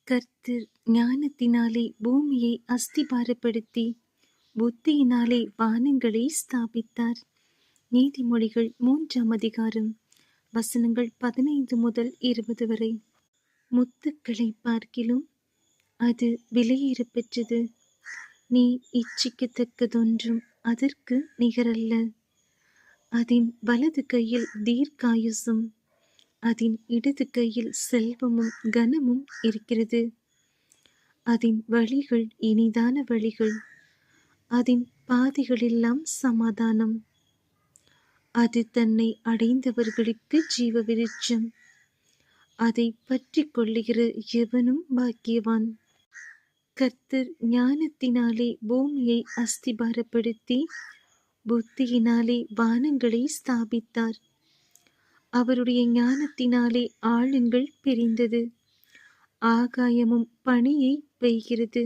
கர்த்தர் ஞானத்தினாலே பூமியை அஸ்திபாரப்படுத்தி புத்தியினாலே வானங்களை ஸ்தாபித்தார். நீதிமொழிகள் 3ஆம் அதிகாரம் வசனங்கள் 15 முதல் 20 வரை. முத்துக்களை பார்க்கிலும் அது விலையேறப் பெற்றது. நீ இச்சிக்கத்தக்கதொன்றும் அதற்கு நிகரல்ல. அதன் வலது கையில் தீர்க்காயுசும் அதன் இடது கையில் செல்வமும் கனமும் இருக்கிறது. அதன் வழிகள் இனிதான வழிகள், அதன் பாதைகளெல்லாம் சமாதானம். அது தன்னை அடைந்தவர்களுக்கு ஜீவ விருட்சம். அதை பற்றி கொள்ளுகிற எவனும் பாக்கியவான். கர்த்தர் ஞானத்தினாலே பூமியை அஸ்திபாரப்படுத்தி புத்தியினாலே வானங்களை ஸ்தாபித்தார். அவருடைய ஞானத்தினாலே ஆழங்கள் பிரிந்தது. ஆகாயமும் பனியை பெய்கிறது.